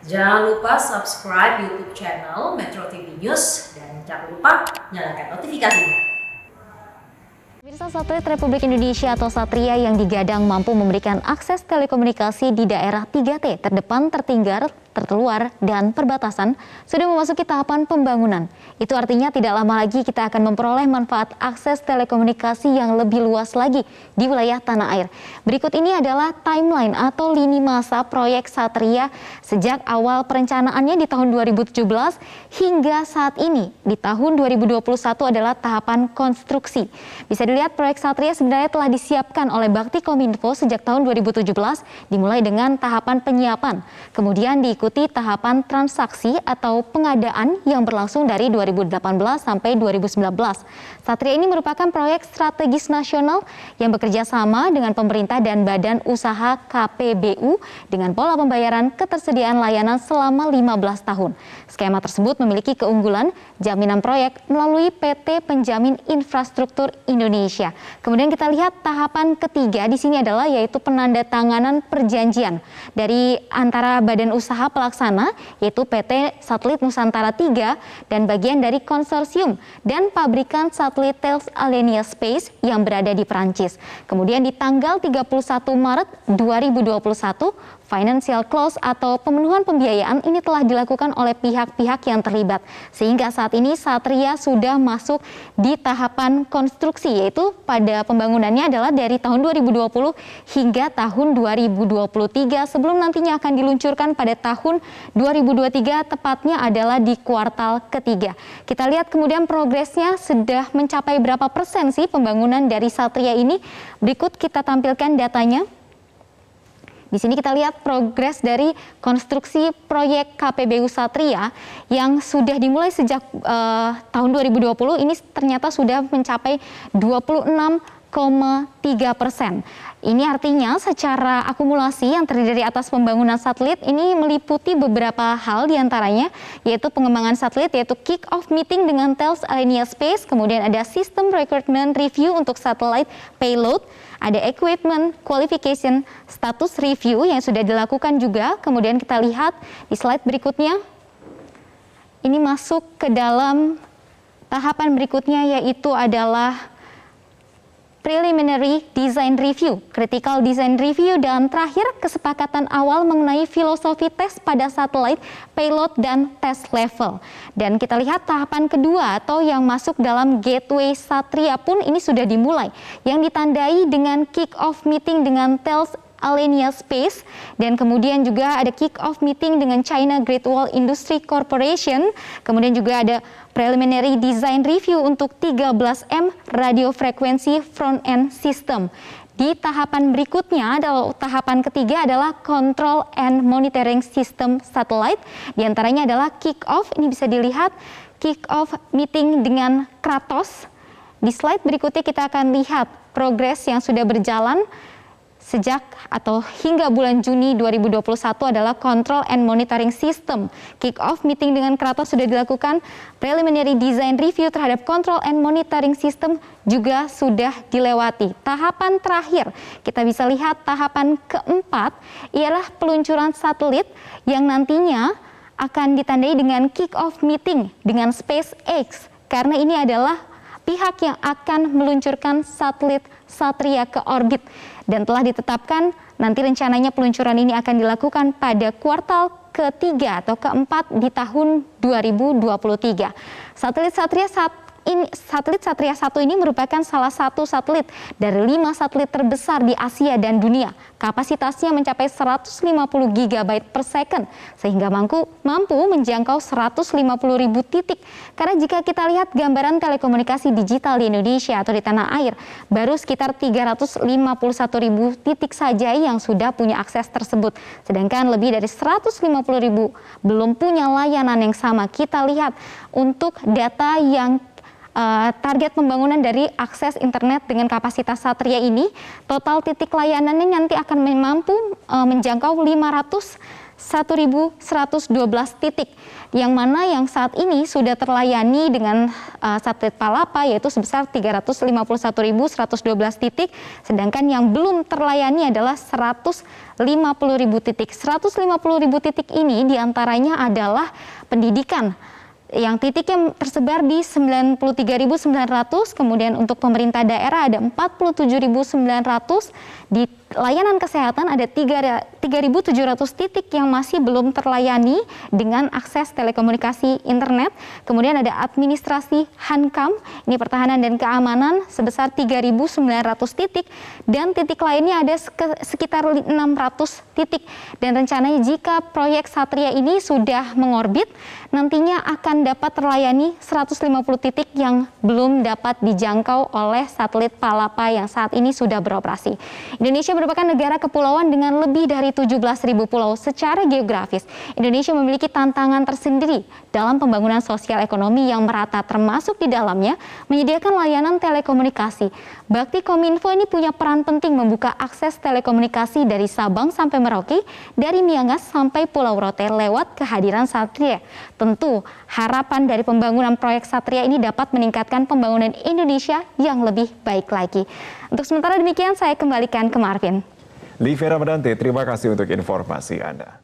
Jangan lupa subscribe YouTube channel Metro TV News dan jangan lupa nyalakan notifikasinya. Pemirsa, satelit Republik Indonesia atau Satria yang digadang mampu memberikan akses telekomunikasi di daerah 3T terdepan, tertinggal, terluar, dan perbatasan sudah memasuki tahapan pembangunan. Itu artinya tidak lama lagi kita akan memperoleh manfaat akses telekomunikasi yang lebih luas lagi di wilayah tanah air. Berikut ini adalah timeline atau lini masa proyek Satria sejak awal perencanaannya di tahun 2017 hingga saat ini di tahun 2021 adalah tahapan konstruksi. Bisa dilihat proyek Satria sebenarnya telah disiapkan oleh Baktikominfo sejak tahun 2017 dimulai dengan tahapan penyiapan. Kemudian diikuti tahapan transaksi atau pengadaan yang berlangsung dari 2018 sampai 2019. Satria ini merupakan proyek strategis nasional yang bekerja sama dengan pemerintah dan badan usaha KPBU dengan pola pembayaran ketersediaan layanan selama 15 tahun. Skema tersebut memiliki keunggulan jaminan proyek melalui PT Penjamin Infrastruktur Indonesia. Kemudian kita lihat tahapan ketiga di sini adalah yaitu penandatanganan perjanjian dari antara badan usaha pelaksana yaitu PT Satelit Nusantara 3 dan bagian dari konsorsium dan pabrikan satelit Thales Alenia Space yang berada di Prancis. Kemudian di tanggal 31 Maret 2021 financial close atau pemenuhan pembiayaan ini telah dilakukan oleh pihak-pihak yang terlibat. Sehingga saat ini Satria sudah masuk di tahapan konstruksi, yaitu pada pembangunannya adalah dari tahun 2020 hingga tahun 2023 sebelum nantinya akan diluncurkan pada tahun 2023, tepatnya adalah di kuartal ketiga. Kita lihat kemudian progresnya sudah mencapai berapa persen sih pembangunan dari Satria ini. Berikut kita tampilkan datanya. Di sini kita lihat progres dari konstruksi proyek KPBU Satria yang sudah dimulai sejak tahun 2020 ini ternyata sudah mencapai 26,3%. Ini artinya secara akumulasi yang terdiri dari atas pembangunan satelit ini meliputi beberapa hal diantaranya yaitu pengembangan satelit yaitu kick-off meeting dengan Thales Alenia Space, kemudian ada sistem recruitment review untuk satellite payload, ada equipment qualification status review yang sudah dilakukan juga. Kemudian kita lihat di slide berikutnya, ini masuk ke dalam tahapan berikutnya yaitu adalah preliminary design review, critical design review, dan terakhir kesepakatan awal mengenai filosofi tes pada satelit, payload, dan tes level. Dan kita lihat tahapan kedua atau yang masuk dalam gateway Satria pun ini sudah dimulai, yang ditandai dengan kick-off meeting dengan Thales Alenia Space, dan kemudian juga ada kick-off meeting dengan China Great Wall Industry Corporation, kemudian juga ada preliminary design review untuk 13M radio frekuensi front-end system. Di tahapan berikutnya adalah tahapan ketiga adalah control and monitoring system satellite, diantaranya adalah kick-off, ini bisa dilihat kick-off meeting dengan Kratos. Di slide berikutnya kita akan lihat progres yang sudah berjalan sejak atau hingga bulan Juni 2021 adalah Control and Monitoring System. Kick-off meeting dengan Kratos sudah dilakukan, preliminary design review terhadap Control and Monitoring System juga sudah dilewati. Tahapan terakhir, kita bisa lihat tahapan keempat ialah peluncuran satelit yang nantinya akan ditandai dengan kick-off meeting dengan SpaceX, karena ini adalah pihak yang akan meluncurkan satelit Satria ke orbit. Dan telah ditetapkan nanti rencananya peluncuran ini akan dilakukan pada kuartal ketiga atau keempat di tahun 2023. Satelit Satria 1 ini merupakan salah satu satelit dari 5 satelit terbesar di Asia dan dunia. Kapasitasnya mencapai 150 GB per second sehingga mampu menjangkau 150.000 titik. Karena jika kita lihat gambaran telekomunikasi digital di Indonesia atau di tanah air, baru sekitar 351.000 titik saja yang sudah punya akses tersebut. Sedangkan lebih dari 150.000 belum punya layanan yang sama. Kita lihat untuk data yang target pembangunan dari akses internet dengan kapasitas Satria ini, total titik layanannya nanti akan mampu menjangkau 500 1.112 titik, yang mana yang saat ini sudah terlayani dengan satelit Palapa yaitu sebesar 351.112 titik, sedangkan yang belum terlayani adalah 150.000 titik. 150.000 titik ini diantaranya adalah pendidikan, yang titiknya tersebar di 93.900, kemudian untuk pemerintah daerah ada 47.900, di layanan kesehatan ada 3.700 titik yang masih belum terlayani dengan akses telekomunikasi internet, kemudian ada administrasi Hankam, ini pertahanan dan keamanan sebesar 3.900 titik, dan titik lainnya ada sekitar 600 titik, dan rencananya jika proyek Satria ini sudah mengorbit, nantinya akan dapat terlayani 150 titik yang belum dapat dijangkau oleh satelit Palapa yang saat ini sudah beroperasi. Indonesia merupakan negara kepulauan dengan lebih dari 17.000 pulau. Secara geografis, Indonesia memiliki tantangan tersendiri dalam pembangunan sosial ekonomi yang merata, termasuk di dalamnya menyediakan layanan telekomunikasi. Bakti Kominfo ini punya peran penting membuka akses telekomunikasi dari Sabang sampai Merauke, dari Miangas sampai Pulau Rote lewat kehadiran Satria. Tentu, harapan dari pembangunan proyek Satria ini dapat meningkatkan pembangunan Indonesia yang lebih baik lagi. Untuk sementara demikian, saya kembalikan ke Marvin. Livia Ramadhanti, terima kasih untuk informasi Anda.